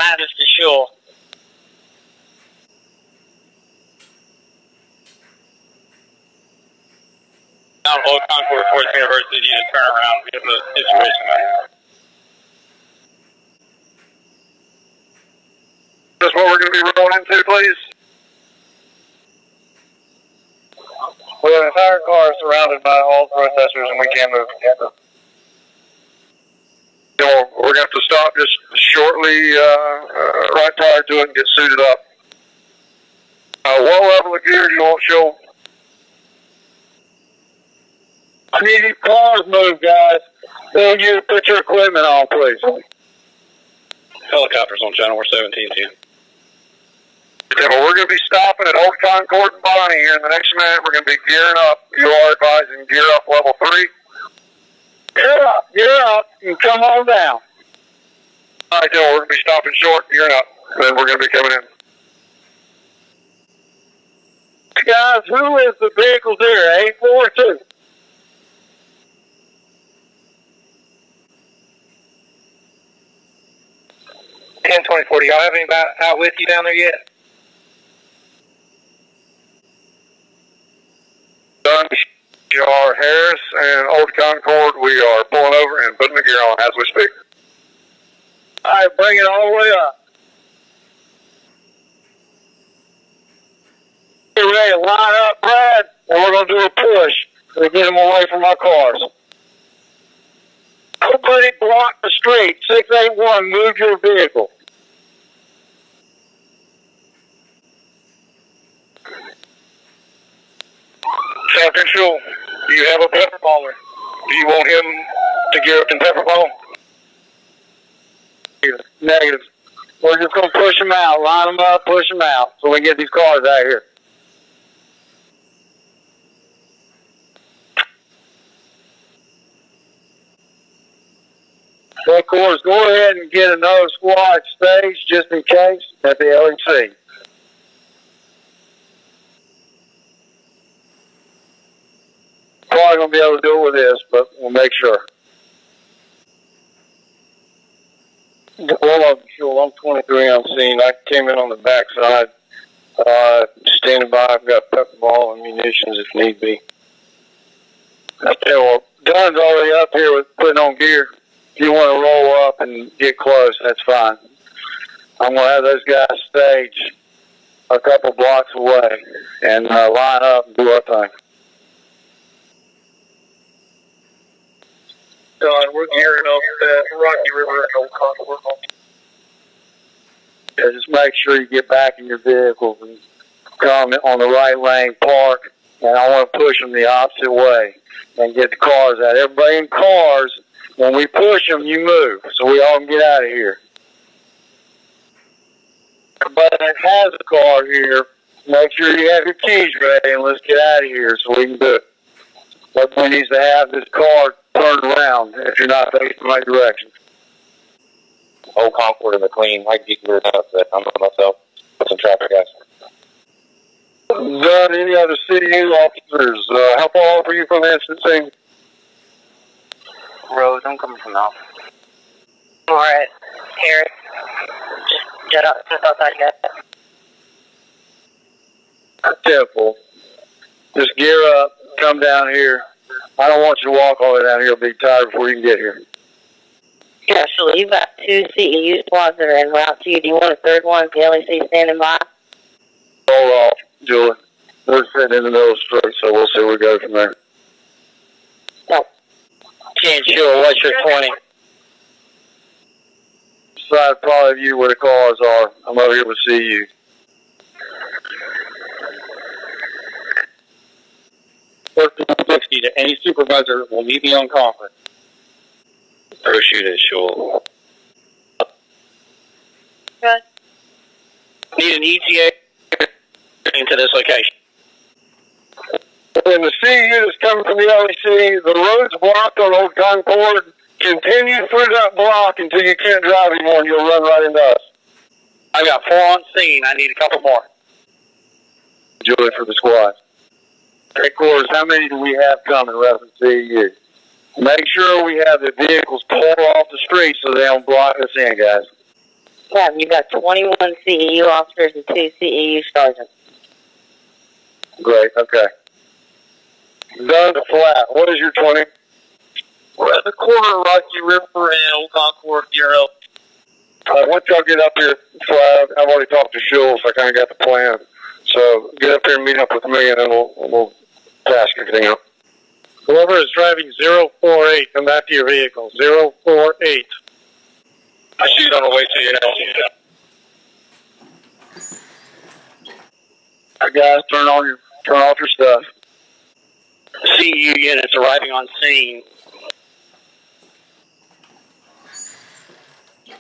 Matters to Shore. Down Old Concord towards University, you just turn around. We have a situation right now. Is this what we're going to be rolling into, please? Well, the entire car is surrounded by all protesters and we can't move. We're going to have to stop just shortly right prior to it and get suited up. What level of gear do you want show? I need these cars moved, guys. Then you put your equipment on, please. Helicopters on channel, we're 17, Jim. Yeah, but we're going to be stopping at Old Concord and Bonnie here in the next minute. We're going to be gearing up. You are advising gear up level 3. Gear up, and come on down. All right, Joe, we're going to be stopping short, gearing up. Then we're going to be coming in. Guys, who is the vehicles here? 842. 10, 20, 40. Y'all have anybody out with you down there yet? Done. You are Harris and Old Concord. We are pulling over and putting the gear on as we speak. All right, bring it all the way up. Get ready to line up, Brad, and we're going to do a push to get them away from our cars. Nobody block the street. 681, move your vehicle. South Control, do you have a pepper baller? Do you want him to gear up and pepper ball? Negative. We're just going to push them out, line them up, push them out, so we can get these cars out of here. Headquarters, go ahead and get another squad staged just in case at the LEC. Probably going to be able to do it with this, but we'll make sure. Well, I'm 23 on scene. I came in on the back side. Standing by. I've got pepper ball and munitions if need be. Okay, well, Dunn's already up here with putting on gear. If you want to roll up and get close, that's fine. I'm going to have those guys stage a couple blocks away and line up and do our thing. Don, we're gearing up at Rocky River at Old Concord. Yeah, just make sure you get back in your vehicles and come on the right lane, park, and I want to push them the opposite way and get the cars out. Everybody in cars, when we push them, you move, so we all can get out of here. Everybody that has a car here, make sure you have your keys ready and let's get out of here so we can do it. Everybody needs to have this car turned around if you're not facing the right direction. Old Concord and McLean. I can get geared up, but I'm on myself. Put some traffic, guys. Done. Any other CU officers? How far are you from the incident scene? Rose, I'm coming from now. All right, Harris. Just outside that. Careful. Just gear up. Come down here. I don't want you to walk all the way down here. You'll be tired before you can get here. Yeah, sure. You've got 2 CEU squads that are en route to you. Do you want a third one? Is the LEC standing by? Hold off, Julie. They're sitting in the middle of the street, so we'll see where we go from there. No. 10, sure. What's your 20? Decide probably of you where the cars are. I'm over here with CU. To any supervisor will meet me on conference. Parachute is sure. Good. Need an ETA into this location. And the CU that's coming from the LEC, the road's blocked on Old Concord. Continue through that block until you can't drive anymore and you'll run right into us. I got 4 on scene. I need a couple more. Julie for the squad. Headquarters, how many do we have coming reference to CU? Make sure we have the vehicles pulled off the street so they don't block us in, guys. Yeah, you've got 21 CEU officers and 2 CEU sergeants. Great, okay. Down to flat. What is your 20? We're at the corner of Rocky River and Old Concord, gear up. Once y'all get up here, flat, I've already talked to Schultz. I kind of got the plan. So get up here and meet up with me, and then we'll task everything up. Whoever is driving 048, come back to your vehicle. 048. I see it on the way to you now. All right, guys, turn off your stuff. CEU units arriving on scene.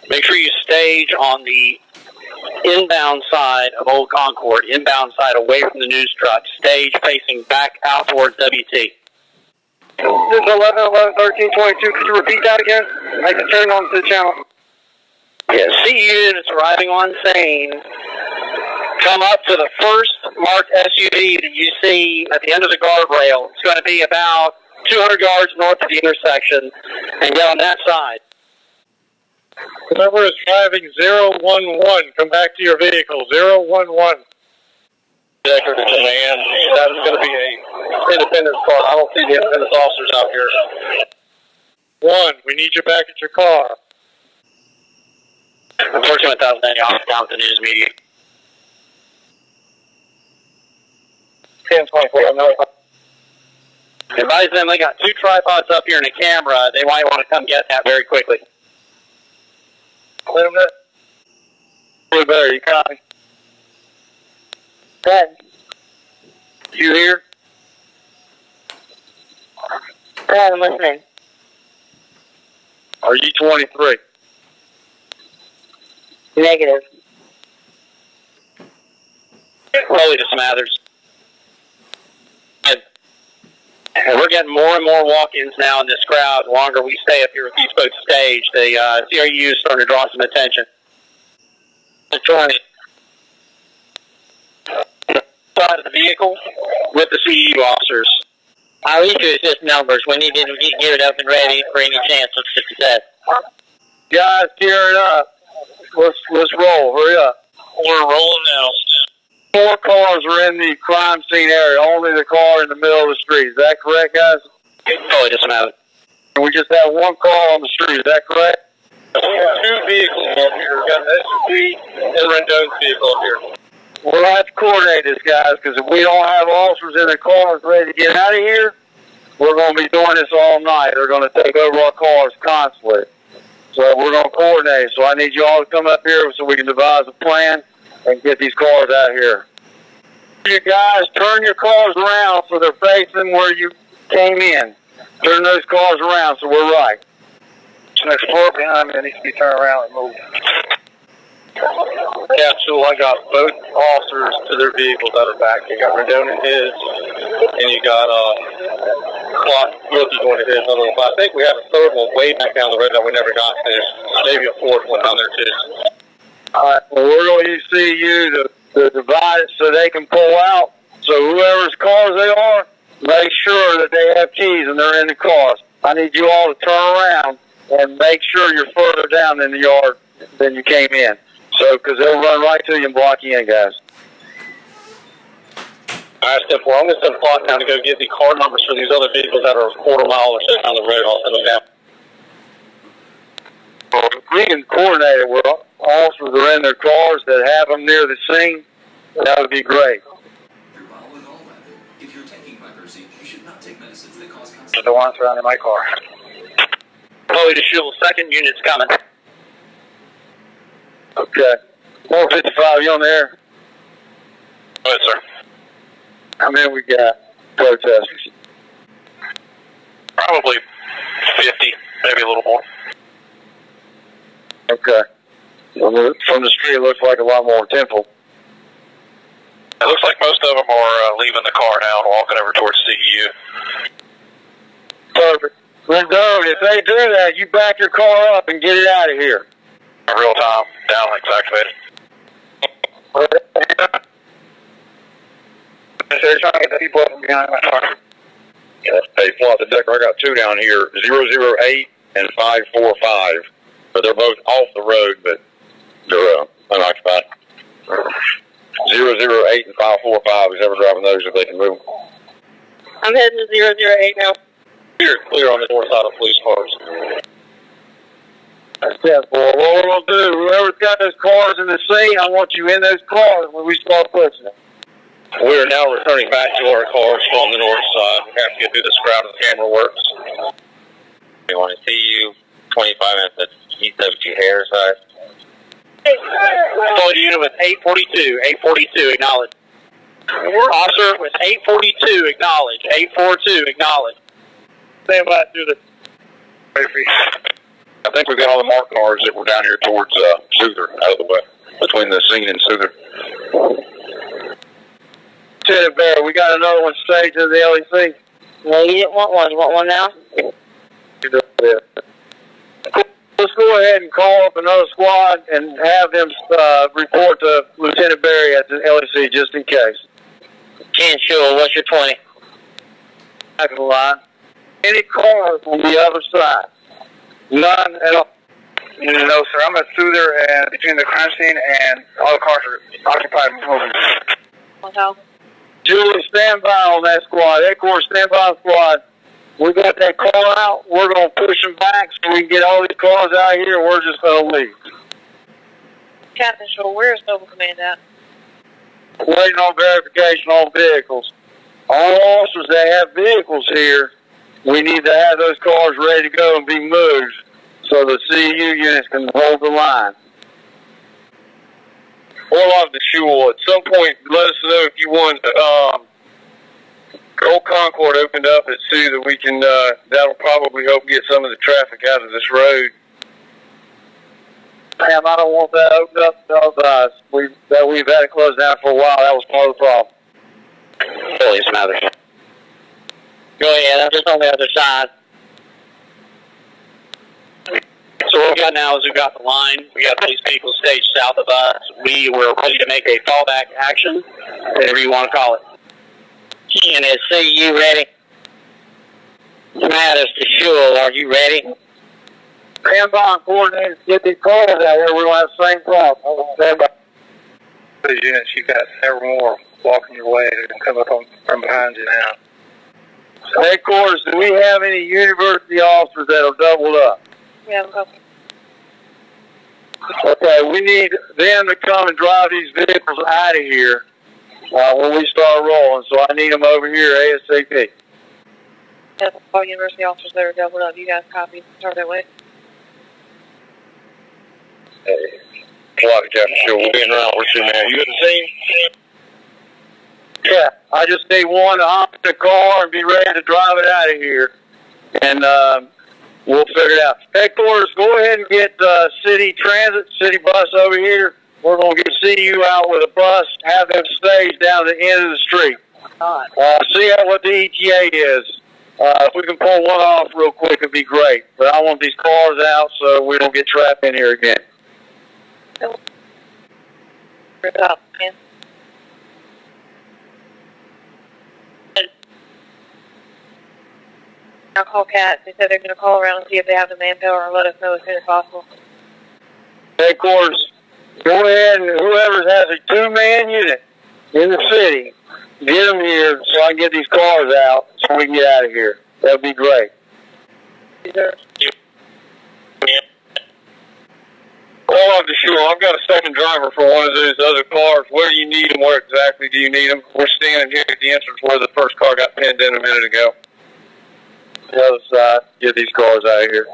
Make sure you stage on the inbound side of Old Concord, inbound side away from the news truck. Stage facing back out towards WT. This is 11, 11, 13, 22. Could you repeat that again? I can turn on to the channel. Yeah, CEU units arriving on scene. Come up to the first marked SUV that you see at the end of the guardrail. It's going to be about 200 yards north of the intersection, and get on that side. Whoever is driving 011, come back to your vehicle. 011. Decker to command. That is going to be a independence car. I don't see the independence officers out here. 1, we need you back at your car. Unfortunately, 1,000 officers down with the news media. 10-24. Advise them they got 2 tripods up here and a camera. They might want to come get that very quickly. Wait a minute. Way better. You copy? Good. You here? Good, I'm listening. Are you 23? Negative. Slowly to Smathers. And we're getting more and more walk-ins now in this crowd. The longer we stay up here with these folks stage, the CRU is starting to draw some attention. I'm trying to. Side of the vehicle with the CEU officers. All we do is just numbers. We need to get it up and ready for any chance of success. Guys, gear it up. Let's roll. Hurry up. We're rolling now. 4 cars are in the crime scene area. Only the car in the middle of the street. Is that correct, guys? Slowly to Smathers. And we just have 1 car on the street. Is that correct? We have 2 vehicles up here. We've got an SUV and Rendon's vehicle up here. We'll have to coordinate this, guys, because if we don't have officers in their cars ready to get out of here, we're going to be doing this all night. They're going to take over our cars constantly. So we're going to coordinate. So I need you all to come up here so we can devise a plan and get these cars out here. You guys, turn your cars around so they're facing where you came in. Turn those cars around so we're right. Next floor behind me needs to be turned around and moved. Yeah, so I got both officers to their vehicles that are back. You got Rendon in his, and you got Clark Rookie going to his. Another one. But I think we have a third one way back down the road that we never got to. Maybe a 4th one down there too. All right, well, we're going to use CU to divide it so they can pull out. So whoever's cars they are, make sure that they have keys and they're in the cars. I need you all to turn around and make sure you're further down in the yard than you came in. So, because they'll run right to you and block you in, guys. All right, step 4. I'm going to send Plot down to go get the car numbers for these other vehicles that are a quarter mile or so down the road. I'll send them down. Well, if we can coordinate it where officers are in their cars that have them near the scene, that would be great. You're following all weather. If you're taking Viperzy, you should not take medicines that cause cancer. The one surrounding my car. Slowly to Shield. 2nd unit's coming. Okay. 455, you on there? Go ahead, sir. How many we got protesters? Probably 50, maybe a little more. Okay. From the street, it looks like a lot more temple. It looks like most of them are leaving the car now and walking over towards CEU. Perfect. Rendon, if they do that, you back your car up and get it out of here. Real time, downlinks activated. They're trying to get the people up behind my car. Hey, Plot the Decker, I got 2 down here, 008 and 545. But they're both off the road, but They're unoccupied. 008 and 545 is ever driving those if they can move. I'm heading to 008 now. You're clear on the north side of police cars. That's it, boy. What we're going to do, whoever's got those cars in the scene, I want you in those cars when we start pushing it. We are now returning back to our cars on the north side. We have to get through this crowd and the camera works. We want to see you 25 minutes at East W Harris side. Solid unit with 842. 842, acknowledge. Officer with 842, acknowledge. 842, acknowledge. Stand by through the... I think we've got all the marked cars that were down here towards Souther out of the way, between the scene and Souther. Lieutenant Bear, we got another one staged to the LEC. No, you didn't want one. You want one now? Let's go ahead and call up another squad and have them report to Lieutenant Barry at the LEC just in case. 10, sure. What's your 20? Back of the line. Any cars on the other side? None at all. No, sir. I'm at Souther and between the crime scene and all the cars are occupied and moving. Okay. Julie, stand by on that squad. Headquarters, stand by on the squad. We got that call out. We're going to push them back so we can get all these cars out here, and we're just going to leave. Captain Shore, where is Noble Command at? Waiting on verification on vehicles. All officers that have vehicles here, we need to have those cars ready to go and be moved so the CU units can hold the line. Orlov to Shule, at some point, let us know if you want Old Concord opened up at Sioux that we can, that'll probably help get some of the traffic out of this road. Ma'am, I don't want that opened up to those eyes. We've had it closed down for a while. That was part of the problem. Police and others. Go ahead. I'm just on the other side. So what we got now is we've got the line. We got police vehicles staged south of us. We were ready to make a fallback action, whatever you want to call it. NSC, you ready? Matters to Shule, are you ready? Stand by and coordinate to get these cars out here. We're going to have the same problem. Stand by. These units, you got several more walking your way. They're going to come up from behind you now. Headquarters, do we have any university officers that are doubled up? We have a couple. Okay, we need them to come and drive these vehicles out of here when we start rolling. So I need them over here ASAP. Have all university officers that are doubled up. You guys copy. Start that way. Clock Captain Shule, we'll be in around. We're soon there. You at the scene? Yeah, I just need one to hop in the car and be ready to drive it out of here. And we'll figure it out. Headquarters, go ahead and get city transit, city bus over here. We're going to get CU out with a bus, have them staged down at the end of the street. See what the ETA is. If we can pull one off real quick, it'd be great. But I want these cars out so we don't get trapped in here again. I'll call CAT. They said they're going to call around and see if they have the manpower and let us know as soon as possible. Headquarters, go ahead and whoever has a 2-man unit in the city, get them here so I can get these cars out so we can get out of here. That would be great. Orlov to Shule, I've got a second driver for one of those other cars. Where do you need them? Where exactly do you need them? We're standing here at the entrance where the first car got pinned in a minute ago. The other side, get these cars out of here.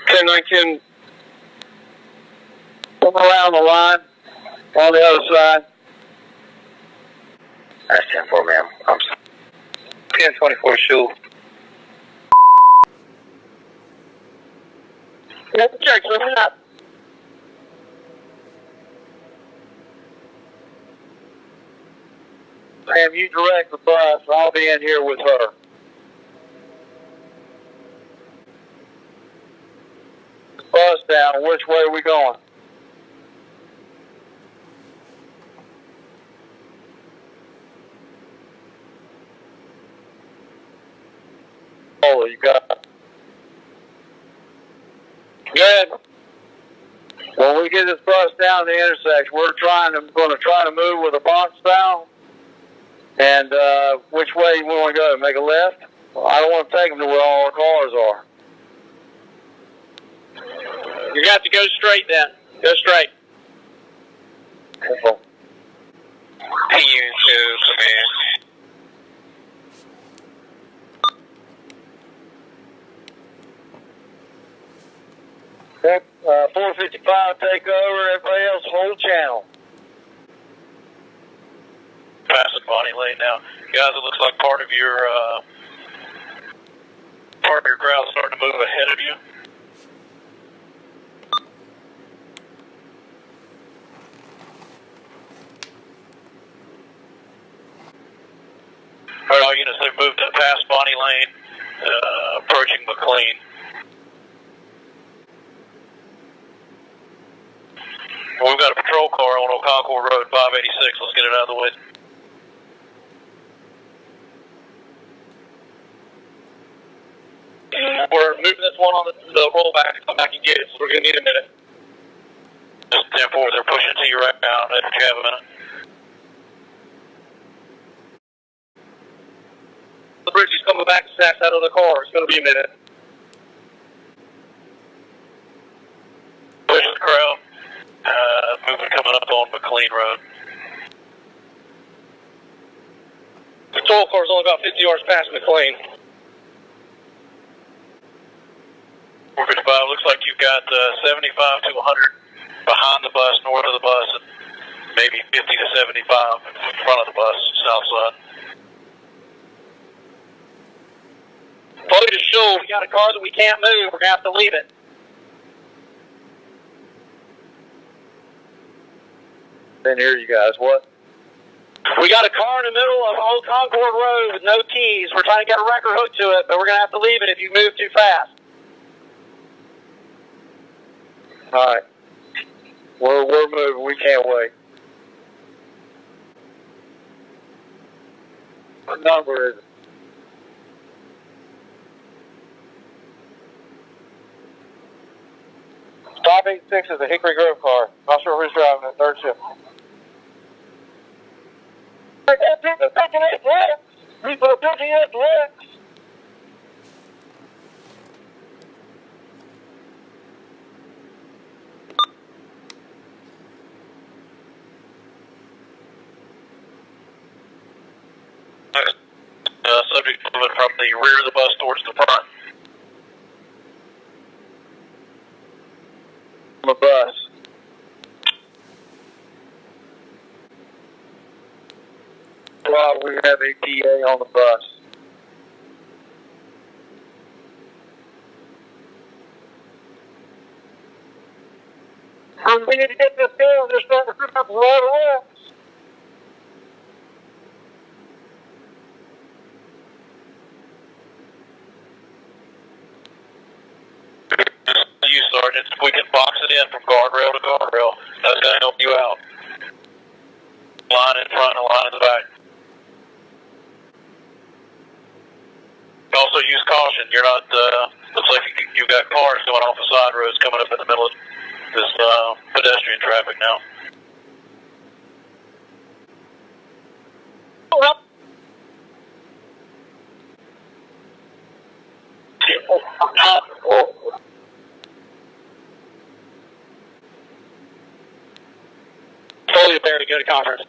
10-9-10. Come around the line on the other side. That's 10-4, ma'am. I'm sorry. 10-24 Shule. Church, listen up. Sam, you direct the bus. I'll be in here with her. Bus down. Which way are we going? Oh, you got it. Good. When we get this bus down the intersection, we're going to try to move with a box style. And which way you want to go? Make a left? Well, I don't want to take them to where all our cars are. You got to go straight then. Go straight. Cool. PU2 command. Okay, 455 take over. Everybody else hold channel. Passing Bonnie Lane now. Guys, it looks like part of your crowd's starting to move ahead of you. All right, all units, they've moved past Bonnie Lane, approaching McLean. We've got a patrol car on Oconoco Road, 586. Let's get it out of the way. We're moving this one on the rollback to come back and get it, so we're going to need a minute. Just 10-4, they're pushing to you right now. Let you have a minute. The bridge is coming back and snacks out of the car. It's going to be a minute. Push the crowd. Moving coming up on McLean Road. The toll car is only about 50 yards past McLean. 455, looks like you've got 75 to 100 behind the bus, north of the bus, and maybe 50 to 75 in front of the bus, south side. Fully to show, we got a car that we can't move. We're going to have to leave it. Didn't hear you guys. What? We got a car in the middle of Old Concord Road with no keys. We're trying to get a wrecker hooked to it, but we're going to have to leave it if you move too fast. All right. We're moving. We can't wait. What number is it? Stop 86 is a Hickory Grove car. Not sure who's driving it. Third shift. Subject moving from the rear of the bus towards the front. On the bus. Well, we have ATA on the bus. We need to get this down. They're starting to rip up a lot of rocks. You, Sergeant, if we can box it in from guardrail to guardrail, that's going to help you out. Line in front and line in the back. Also use caution. You're not, looks like you've got cars going off the side roads coming up in the middle of this pedestrian traffic now. Totally there to go to conference.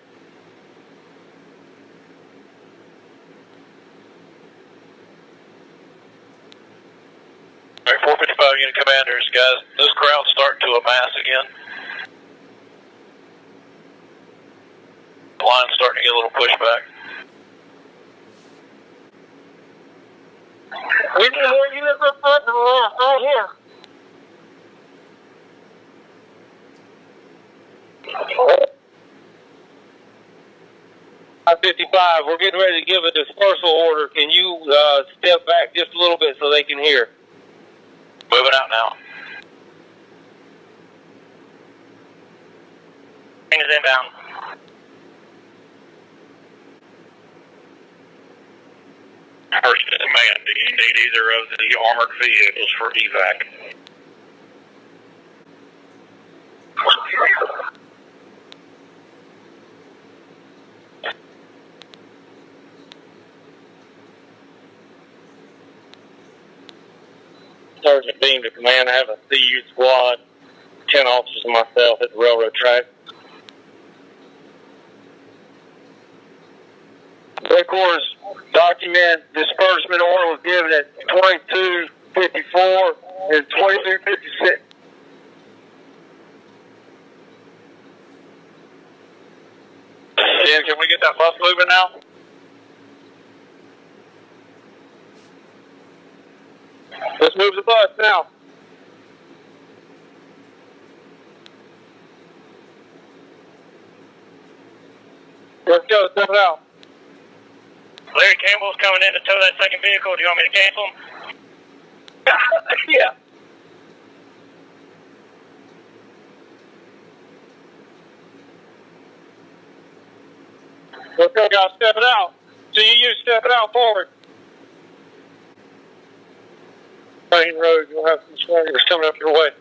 All right, 455 unit commanders, guys. This crowd's starting to amass again. The line's starting to get a little pushback. We need more units up front and left, right here. I-55, we're getting ready to give a dispersal order. Can you step back just a little bit so they can hear? Moving out now. Things inbound. First in command, do you need either of the armored vehicles for evac? a team to command. I have a CU squad, 10 officers and myself at the railroad track. Headquarters document disbursement order was given at 22:54 and 22:56. Ken, can we get that bus moving now? Let's move the bus now. Let's go, step it out. Larry Campbell's coming in to tow that second vehicle. Do you want me to cancel him? Yeah. Let's go, guys, step it out. CEU, step it out forward. Main road, you'll have some swingers coming up your way.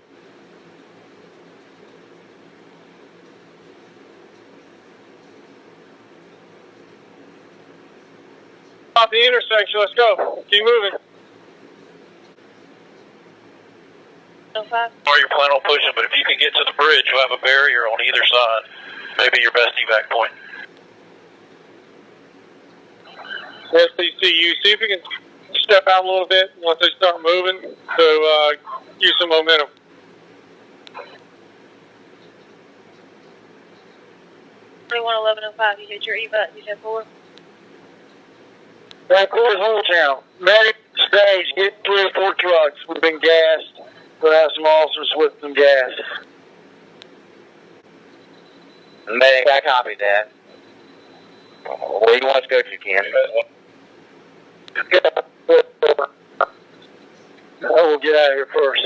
Stop the intersection, let's go. Keep moving. Or you're planning on pushing, but if you can get to the bridge, you'll have a barrier on either side. Maybe your best evac point. SCCU, see if you can step out a little bit once they start moving to use some momentum. Everyone 1105, you hit your evac, you hit 4. Headquarters whole channel. Medic stage, get 3 or 4 trucks. We've been gassed. We'll have some officers with some gas. Medic, I copied that. Where do you want us to go to, Ken? We'll get out of here first.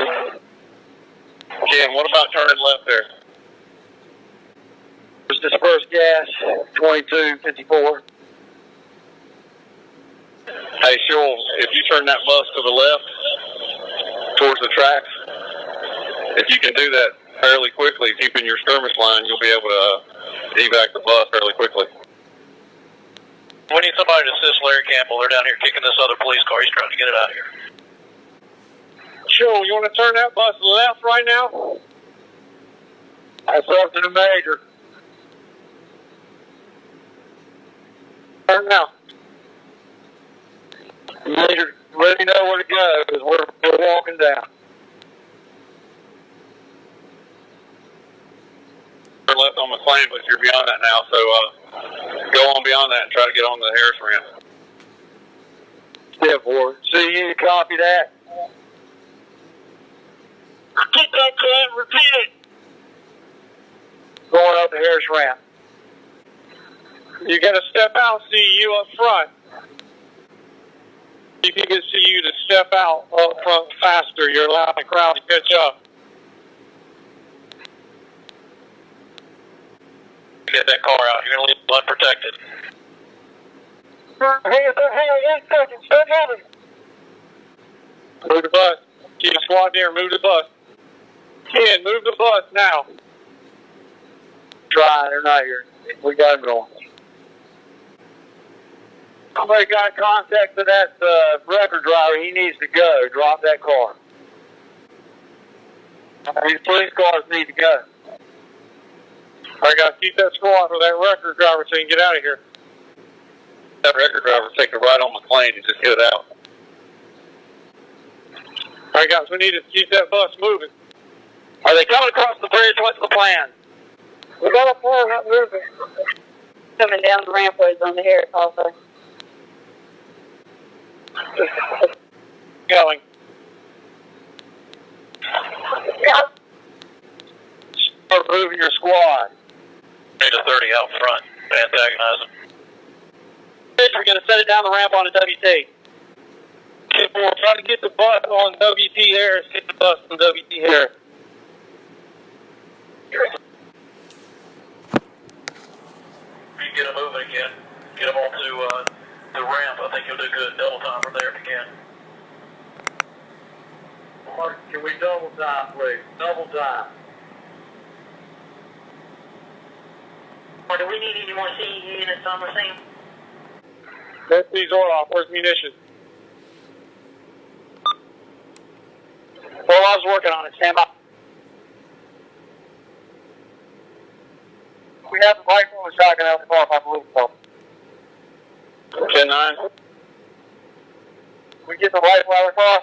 Ken, what about turning left there? There's dispersed gas, 22:54. Hey, Shul, if you turn that bus to the left towards the tracks, if you can do that fairly quickly, keeping your skirmish line, you'll be able to evac the bus fairly quickly. We need somebody to assist Larry Campbell. They're down here kicking this other police car. He's trying to get it out of here. Sure, you want to turn that bus left right now? That's up to the major. Turn now. Major, let me know where to go, because we're walking down. Turn left on McLean, but you're beyond that now, so go on beyond that and try to get on the Harris ramp. Step forward. See you, copy that. Repeat that, Ken, repeat it. Going up the Harris ramp. You got to step out, CEU up front. If you can see you to step out up front faster, you're allowing the crowd to catch up. Get that car out. You're going to leave it unprotected. Hang on 1 second. Step moving. Move the bus. Keep the squad there. Move the bus. Ken, move the bus now. Try, they're not here. We got them going. Somebody got contact to that record driver. He needs to go. Drop that car. These police cars need to go. I got to keep that squad for that record driver so you can get out of here. That record driver take a ride on McLean and just get it out. All right, guys, we need to keep that bus moving. Are they coming across the bridge? What's the plan? We got a plan, not moving. Coming down the rampways on the Harris also. Going. Start moving your squad. Need a 30 out front. Antagonize them. We're going to set it down the ramp on a WT. We'll try to get the bus on WT Harris. Get the bus on WT Harris. You get them moving again. Get them onto the ramp. I think you'll do good. Double time from there if you can. Mark, can we double time, please? Double time. Or do we need any more CE units on the scene? That's these order off. Where's munitions? Bob's working on it. Stand by. We have the rifle and the shotgun out the car, I believe so. 10-9. We get the rifle out of the car?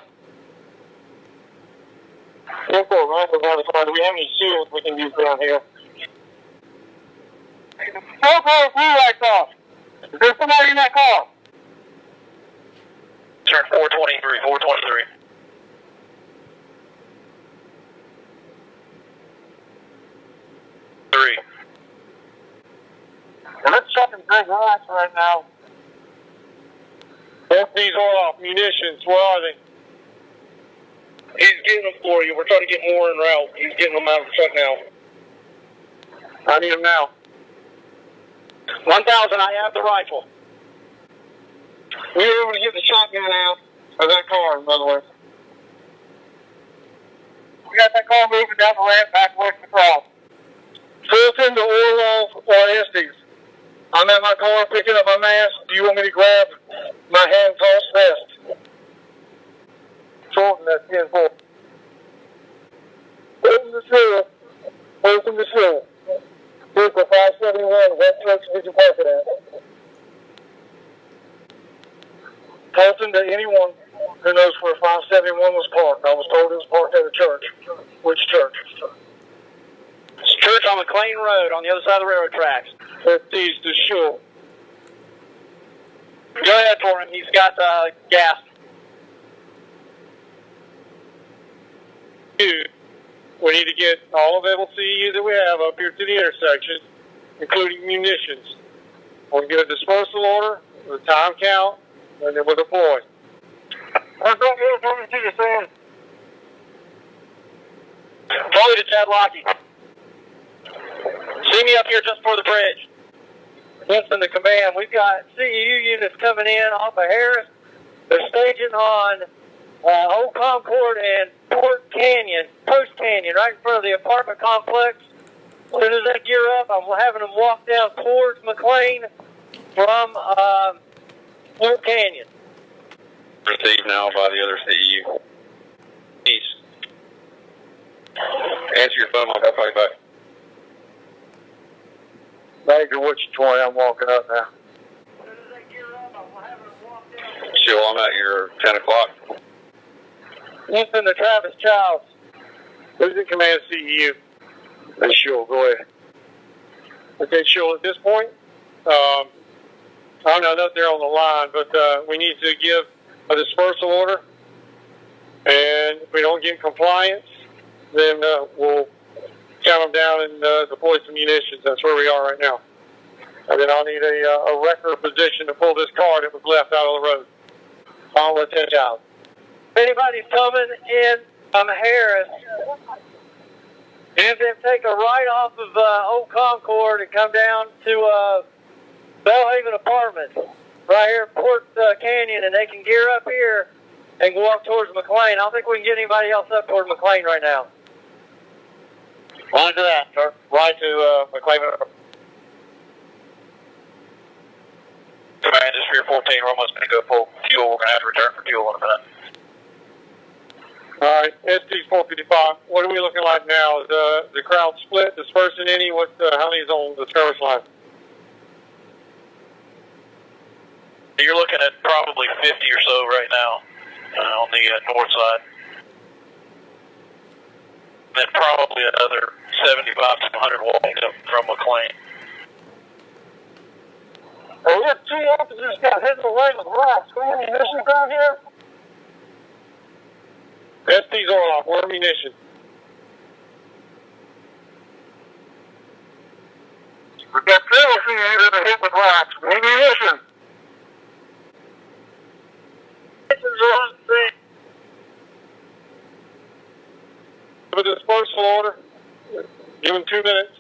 Yes, sir. Rifle's out of the car. Do we have any shields we can use down here? Don't call blue lights off. Is there somebody in that car? Sir, 423, 423. Well, let's check and drink lights right now. These are off. Munitions, where are they? He's getting them for you. We're trying to get more en route. He's getting them out of the truck now. I need them now. 1,000, I have the rifle. We were able to get the shotgun out of that car, by the way. We got that car moving down the ramp back away from the cross. So it's into Orwell or Estes. I'm at my car picking up my mask. Do you want me to grab my hand toss vest? Shorten that 10-4. Open the seal. Open the seal. Vehicle 571, what church did you park it at? Talking to anyone who knows where 571 was parked. I was told it was parked at a church. Which church? It's church on McLean Road on the other side of the railroad tracks. That's east of Shore. Go ahead for him. He's got gas. We need to get all available CEU that we have up here to the intersection, including munitions. We'll get a dispersal order, with a time count, and then we'll deploy. Let's go get it to you, Sam. Volley to Chad Lockey. See me up here just for the bridge. Winston to command. We've got CEU units coming in off of Harris. They're staging on Old Concord and Post Canyon, right in front of the apartment complex. As soon as they gear up, I'm having them walk down towards McLean from Port Canyon. Received now by the other CEU. East. Answer your phone, I'll call you back. Major, which 20? I'm walking up now. Chill, I'm at your 10 o'clock. Winston to Travis Childs. Who's in command CEU? Hey, sure, go ahead. Okay, sure, at this point, I don't know that they're on the line, but we need to give a dispersal order. And if we don't get compliance, then we'll count them down and deploy some munitions. That's where we are right now. And then I'll need a record position to pull this car that was left out of the road. I'll let that out. If anybody's coming in from Harris, have them take a right off of Old Concord and come down to Bellhaven Apartments, right here at Port Canyon, and they can gear up here and go up towards McLean. I don't think we can get anybody else up towards McLean right now. Roger that, sir. Right to McLean. Command, this is 14. We're almost going to go full fuel. We're going to have to return for fuel in a minute. All right, ST's 455. What are we looking like now? Is the crowd split, dispersing any? How many's on the skirmish line? You're looking at probably 50 or so right now on the north side. Then probably another 75 to 100 walking up from McLean. Hey, we have 2 officers got hit in the leg with rocks. We have ammunition down here? ST's are off. Where ammunition? We've got 2 that are hit with rocks. Ammunition. Give a dispersal order. Give them 2 minutes.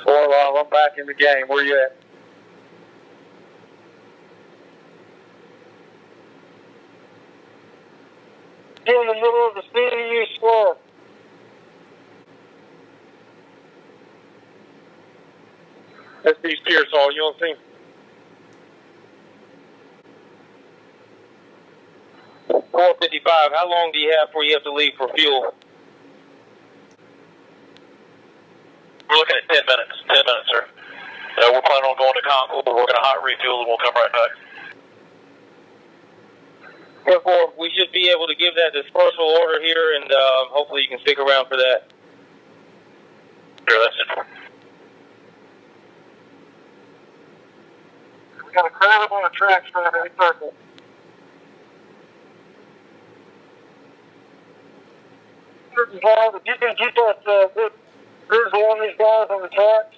I'm back in the game. Where you at? In the middle of the CEU squad. That's these Pearsall, you don't think? 4:55. How long do you have before you have to leave for fuel? We're looking at 10 minutes. 10 minutes, sir. We're planning on going to Concord. We're going to hot refuel and we'll come right back. Therefore, we should be able to give that dispersal order here, and hopefully you can stick around for that. Sure, that's it. We got a crowd up on the tracks for every circle. If you can keep that visual on these guys on the tracks,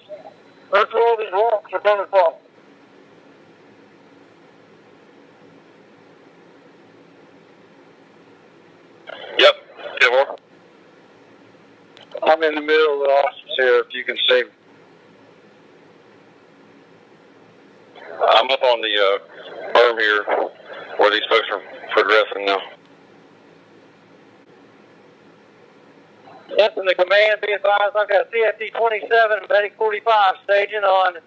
that's where all these rocks are coming from. Yep. Yeah, more. I'm in the middle of the office here, if you can see me. I'm up on the berm here where these folks are progressing now. Yes, in the command, be advised, I've got CFD 27 and Medic 45 staging on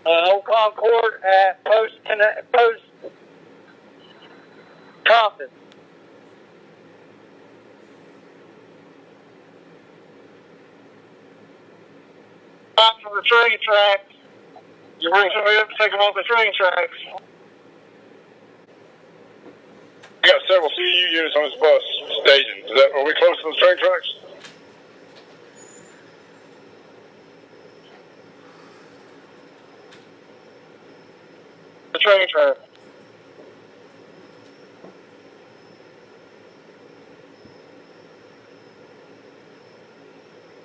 Old Concord at Post Compton. Back from the train tracks. You bring somebody up to take them off the train tracks. We got several CU units on this bus staging. Are we close to the train tracks? The train tracks.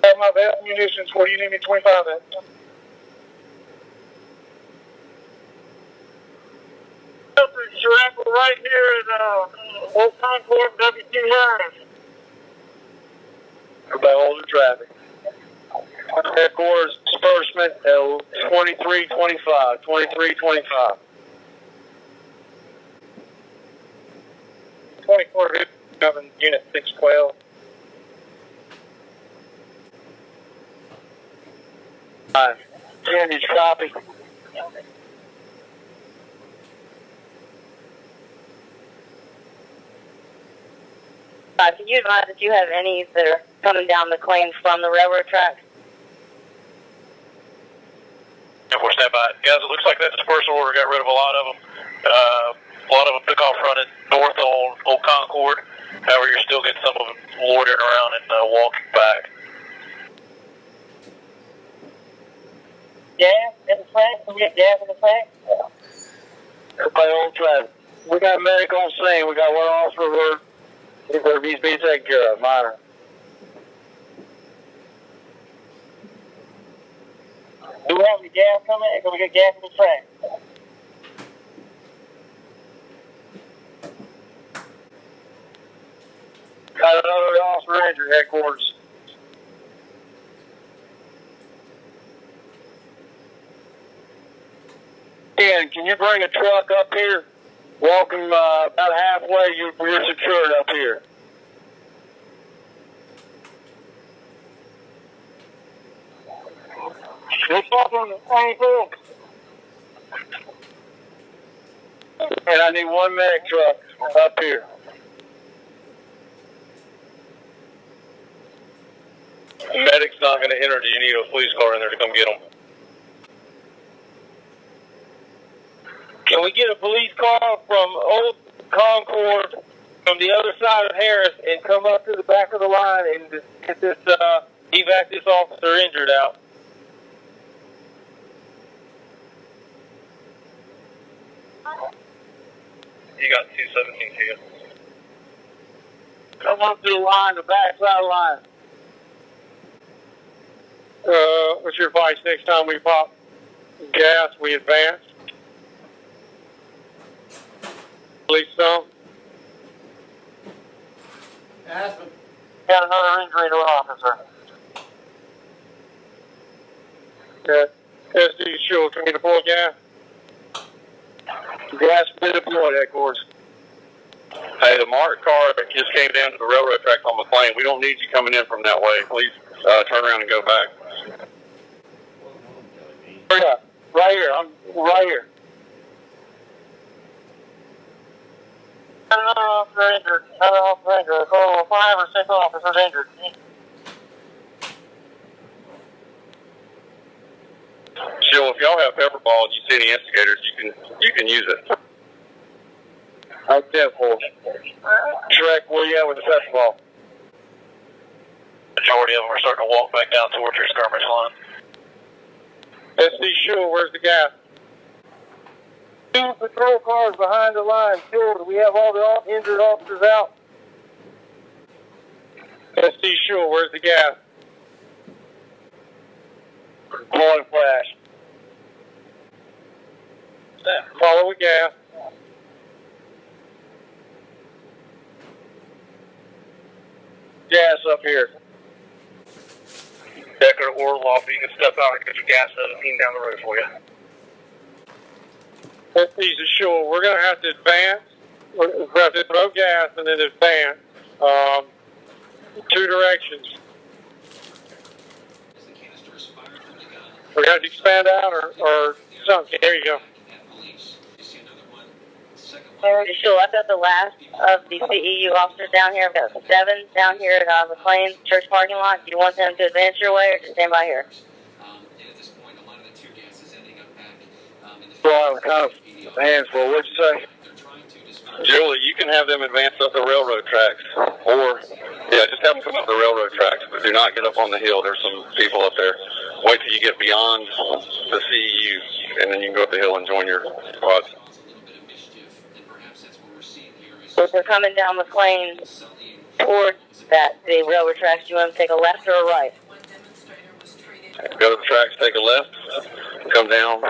I have my best munitions. Where do you need me 25 at? You're right here at Old Concord, WT Harris. Everybody hold the traffic. Headquarters disbursement at 2325. 2325. 24 coming, unit 612. Alright. Sandy, copy. Can you advise if you have any that are coming down the claims from the railroad tracks? Yeah, we're standing by. Guys, it looks like that dispersal order got rid of a lot of them. A lot of them took off running north on Old Concord. However, you're still getting some of them loitering around and walking back. Gas in the tracks? Can we get gas in the tracks? Everybody on traffic. We got medic on scene. We got one officer where he's being taken care of. Minor. Do we have any gas coming? Can we get gas in the tracks? Got another officer injured, headquarters. Ken, can you bring a truck up here? Walk him about halfway, you're secured up here. It's up on the ankle. And I need one medic truck up here. The medic's not going to enter. Do you need a police car in there to come get them? Can we get a police car from Old Concord from the other side of Harris and come up to the back of the line and get this evac this officer injured out? You got 217 here. Come up to the line, the back side of the line. What's your advice next time we pop gas, we advance? At least some. Aspen. Got another injury to an officer. Okay. SD Shield, can we deploy gas? Gas been deployed, headquarters. Hey, the marked car that just came down to the railroad tracks on McLean, we don't need you coming in from that way. Please turn around and go back. Yeah, right here. I'm right here. officer injured. Another officer injured. A total of 5 or 6 officers injured. Still, if y'all have pepper ball and you see any instigators, you can use it. I'm 10-4. Shrek, where you at with the pepper ball? Majority of them are starting to walk back down towards your skirmish line. SC Sure, where's the gas? 2 patrol cars behind the line killed. We have all the injured officers out. SC Sure, where's the gas? Blowing flash. Follow with gas. Gas up here. Decker or Orloff, you can step out and get your gas 17 down the road for you. SC Sure, we're going to have to advance. We're going to have to throw gas and then advance. 2 directions. We're going to expand out or something. There you go. Sure, I've got the last of the CEU officers down here. I've got 7 down here at McLean Church parking lot. Do you want them to advance your way or to stand by here? Well, kind of hands full. What'd you say? Julie, you can have them advance up the railroad tracks. Or, just have them come up the railroad tracks, but do not get up on the hill. There's some people up there. Wait till you get beyond the CEU, and then you can go up the hill and join your squads. So if they're coming down McLean towards the railroad tracks, do you want to take a left or a right? Go to the tracks, take a left, come down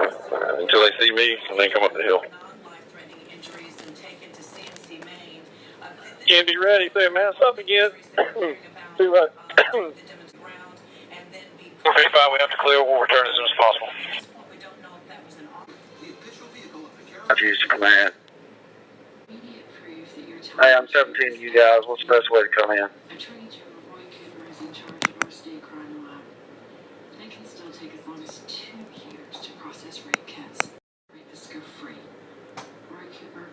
until they see me, and then come up the hill. Can't be ready. Say, man, up again. 455, we have to clear. We'll return as soon as possible. I've used command. Hey, I'm 17 you guys. What's the best way to come in? Attorney General Roy Cooper is in charge of our state crime lab. It can still take as long as 2 years to process rape kits. Rapists go free. Roy Cooper